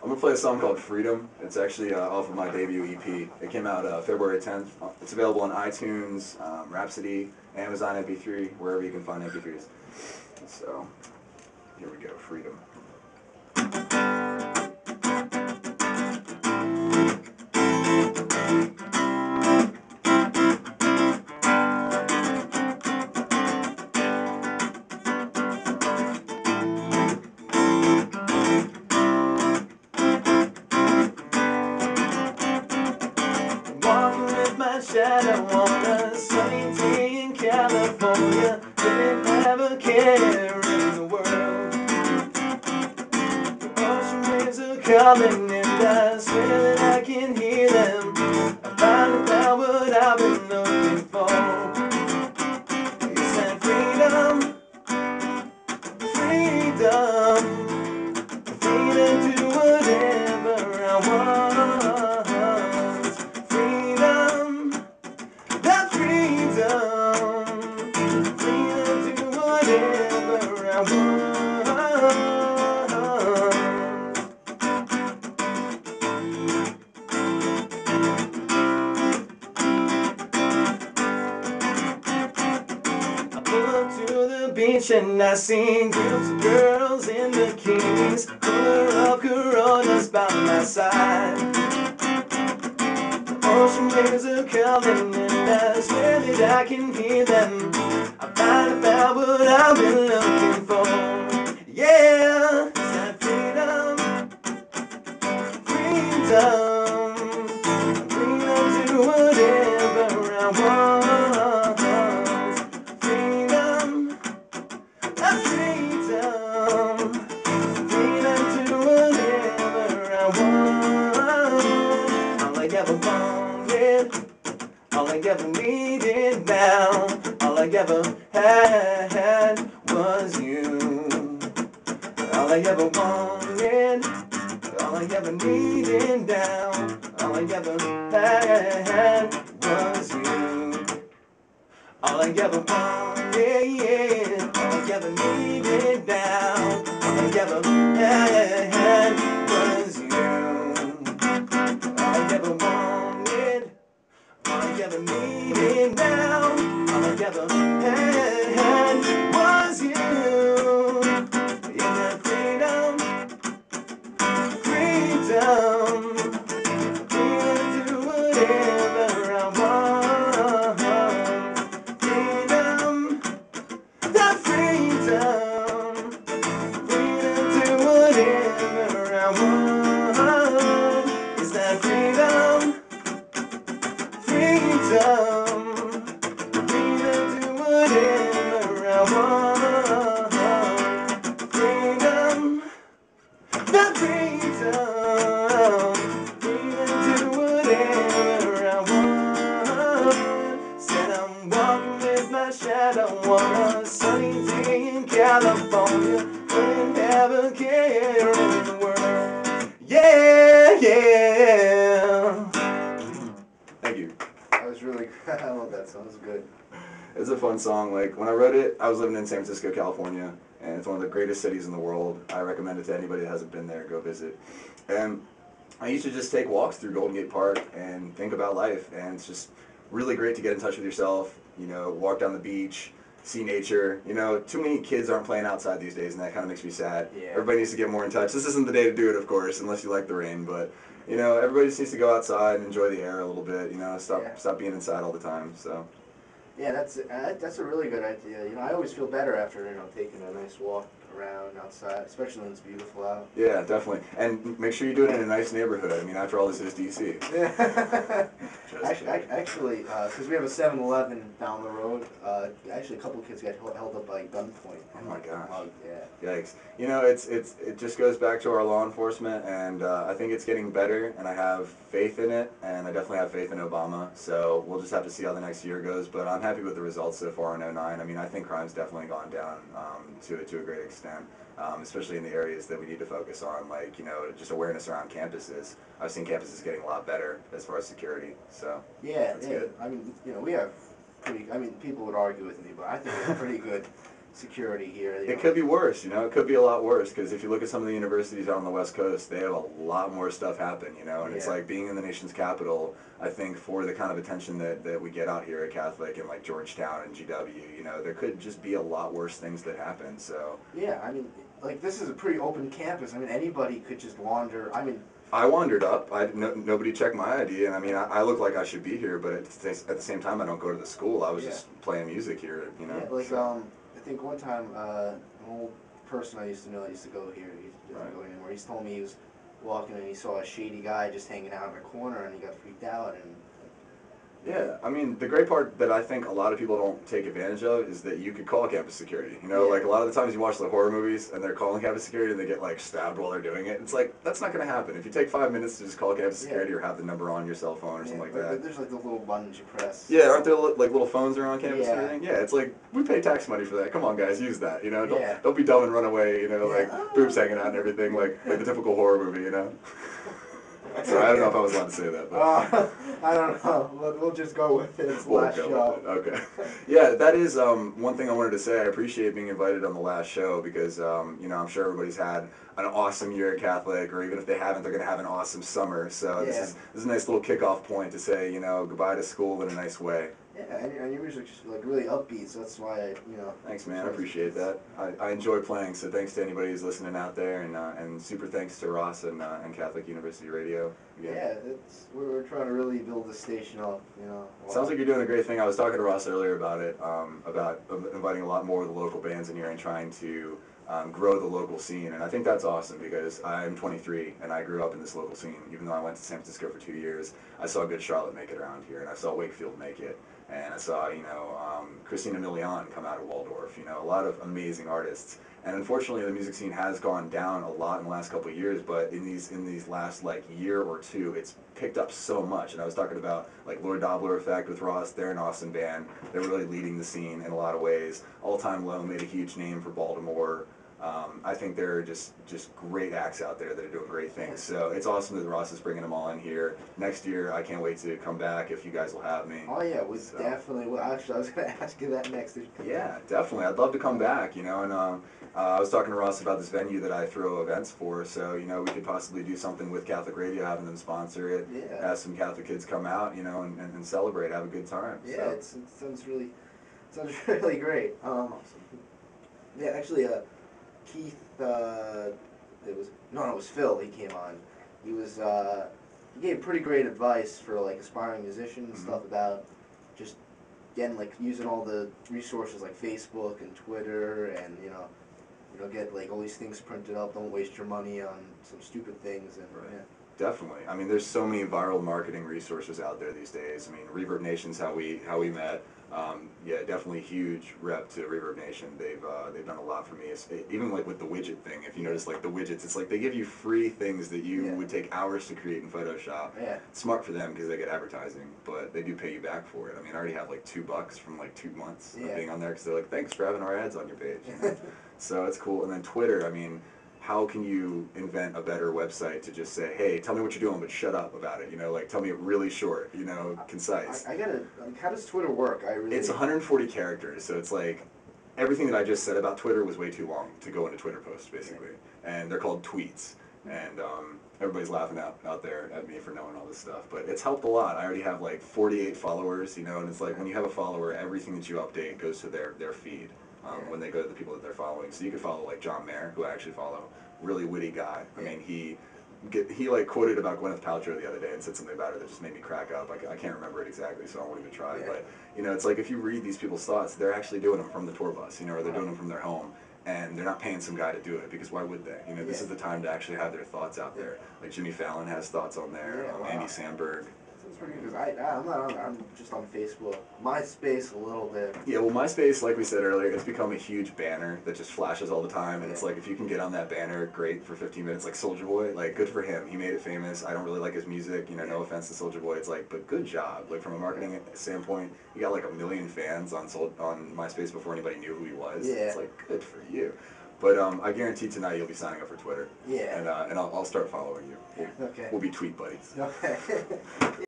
I'm going to play a song called Freedom. It's actually off of my debut EP. It came out February 10th. It's available on iTunes, Rhapsody, Amazon MP3, wherever you can find MP3s. So, here we go, Freedom. Shadow on a sunny day in California, didn't have a care in the world. The ocean waves are calling and I swear that I can hear them. I finally found what I've been looking for. It's that freedom, freedom, freedom to do whatever I want. Beach and I seen groups of girls in bikinis, cooler of Coronas by my side. The ocean waves are calling and I swear that I can hear them. I finally found what I've been looking for. Yeah, it's that freedom, freedom, freedom to do whatever I want. All I ever needed now, all I ever had was you. All I ever wanted, all I ever needed now, all I ever had was you. All I ever wanted, yeah, all I ever needed now, all I ever had was you. All I ever wanted, all I ever needed now, all I ever had was you. In that freedom, freedom, freedom to do whatever I want. Freedom, that freedom, freedom to do whatever I want. Is that freedom? Freedom, freedom to whatever I want. Freedom, the freedom, freedom to whatever I want. Said I'm walking with my shadow on a sunny day in California, wouldn't have a care in the world. Yeah, yeah. Thank you. That was really good. I love that song. It was good. It's a fun song. Like, when I wrote it, I was living in San Francisco, California, and it's one of the greatest cities in the world. I recommend it to anybody that hasn't been there. Go visit. And I used to just take walks through Golden Gate Park and think about life, and it's just really great to get in touch with yourself, you know, walk down the beach, see nature. You know, too many kids aren't playing outside these days, and that kind of makes me sad. Yeah. Everybody needs to get more in touch. This isn't the day to do it, of course, unless you like the rain, but you know, everybody just needs to go outside and enjoy the air a little bit. You know, stop being inside all the time. So. Yeah, that's a really good idea. You know, I always feel better after taking a nice walk around outside, especially when it's beautiful out. Yeah, definitely. And make sure you do it in a nice neighborhood. I mean, after all, this is DC. Actually, because we have a 7-Eleven down the road, actually a couple of kids got held up by gunpoint. Oh my gosh. Yeah. Yikes. You know, it just goes back to our law enforcement, and I think it's getting better, and I have faith in it, and I definitely have faith in Obama. So we'll just have to see how the next year goes. But I'm happy with the results so far in '09. I mean, I think crime's definitely gone down to a great extent. Especially in the areas that we need to focus on, like, you know, just awareness around campuses. I've seen campuses getting a lot better as far as security, so yeah, that's good. I mean, you know, we have pretty, I mean, people would argue with me, but I think we have pretty good security here. It could be worse, it could be a lot worse, because if you look at some of the universities out on the West Coast, they have a lot more stuff happen, and it's like being in the nation's capital. I think for the kind of attention that we get out here at Catholic and like Georgetown and GW, there could just be a lot worse things that happen, so. Yeah, I mean, like, this is a pretty open campus. I mean, anybody could just wander. I mean, I wandered up. Nobody checked my ID, and I mean, I look like I should be here, but at the same time, I don't go to the school. I was just playing music here, Yeah, like, so. I think one time, an old person I used to know used to go here. He doesn't go anymore. He's told me he was walking and he saw a shady guy just hanging out in a corner, and he got freaked out. And yeah, I mean, the great part that I think a lot of people don't take advantage of is that you could call campus security. Like a lot of the times you watch the horror movies and they're calling campus security and they get like stabbed while they're doing it. It's like, that's not going to happen. If you take 5 minutes to just call campus security or have the number on your cell phone or something like that. There's like the little buttons you press. Yeah, aren't there like little phones around campus and everything? Yeah, it's like, we pay tax money for that. Come on, guys, use that. Don't be dumb and run away. Like boobs hanging out and everything, like the typical horror movie. Sorry, I don't know if I was allowed to say that. But. I don't know. We'll just go with it. It's the last show. Okay. Yeah, that is one thing I wanted to say. I appreciate being invited on the last show because, I'm sure everybody's had an awesome year at Catholic, or even if they haven't, they're going to have an awesome summer. So this is a nice little kickoff point to say, goodbye to school in a nice way. Yeah, and your music's just like really upbeat, so that's why Thanks, man. I appreciate that. I enjoy playing, so thanks to anybody who's listening out there, and super thanks to Ross and Catholic University Radio. Yeah, we're trying to really build the station up. Sounds like you're doing a great thing. I was talking to Ross earlier about it, about inviting a lot more of the local bands in here and trying to grow the local scene, and I think that's awesome because I'm 23 and I grew up in this local scene. Even though I went to San Francisco for 2 years, I saw Good Charlotte make it around here, and I saw Wakefield make it. And I saw, Christina Milian come out of Waldorf, a lot of amazing artists. And unfortunately, the music scene has gone down a lot in the last couple of years, but in these last, year or two, it's picked up so much. And I was talking about, Lord Dobler Effect with Ross. They're an awesome band. They're really leading the scene in a lot of ways. All Time Low made a huge name for Baltimore. I think there are just great acts out there that are doing great things. So it's awesome that Ross is bringing them all in here. Next year, I can't wait to come back if you guys will have me. Oh yeah, definitely. Well, actually, I was going to ask you that next. Yeah, definitely. I'd love to come back. And I was talking to Ross about this venue that I throw events for. So we could possibly do something with Catholic Radio, having them sponsor it. Yeah. Have some Catholic kids come out, and celebrate, have a good time. Yeah, it sounds really great. Yeah, actually, Keith, it was Phil. He came on. He gave pretty great advice for aspiring musicians and stuff about just getting using all the resources like Facebook and Twitter, and get all these things printed up. Don't waste your money on some stupid things. And Definitely. I mean, there's so many viral marketing resources out there these days. I mean, Reverb Nation's how we met. Yeah, definitely huge rep to Reverb Nation. They've done a lot for me. Even with the widget thing, if you notice, the widgets, it's they give you free things that you would take hours to create in Photoshop. Yeah. It's smart for them because they get advertising, but they do pay you back for it. I mean, I already have $2 from 2 months of being on there because they're thanks for having our ads on your page. So it's cool. And then Twitter, I mean, how can you invent a better website to just say, hey, tell me what you're doing, but shut up about it, tell me it really short, concise. How does Twitter work? It's 140 characters, so it's everything that I just said about Twitter was way too long to go into Twitter posts, basically. And they're called tweets. And everybody's laughing out there at me for knowing all this stuff, but it's helped a lot. I already have 48 followers, and it's when you have a follower, everything that you update goes to their feed. When they go to the people that they're following. So you can follow John Mayer, who I actually follow, really witty guy. I mean, he quoted about Gwyneth Paltrow the other day and said something about her that just made me crack up. I can't remember it exactly, so I won't even try. But it's if you read these people's thoughts, they're actually doing them from the tour bus, or they're doing them from their home, and they're not paying some guy to do it because why would they? This is the time to actually have their thoughts out there. Jimmy Fallon has thoughts on there. Andy Samberg. That's pretty good. I'm not on. I'm just on Facebook. MySpace a little bit. Yeah, well, MySpace, like we said earlier, it's become a huge banner that just flashes all the time, and it's if you can get on that banner, great for 15 minutes. Soulja Boy, good for him. He made it famous. I don't really like his music. No offense to Soulja Boy. It's but good job. From a marketing standpoint, you got 1 million fans on MySpace before anybody knew who he was. Yeah. It's good for you. But I guarantee tonight you'll be signing up for Twitter. Yeah. And I'll start following you. We'll be tweet buddies. Okay.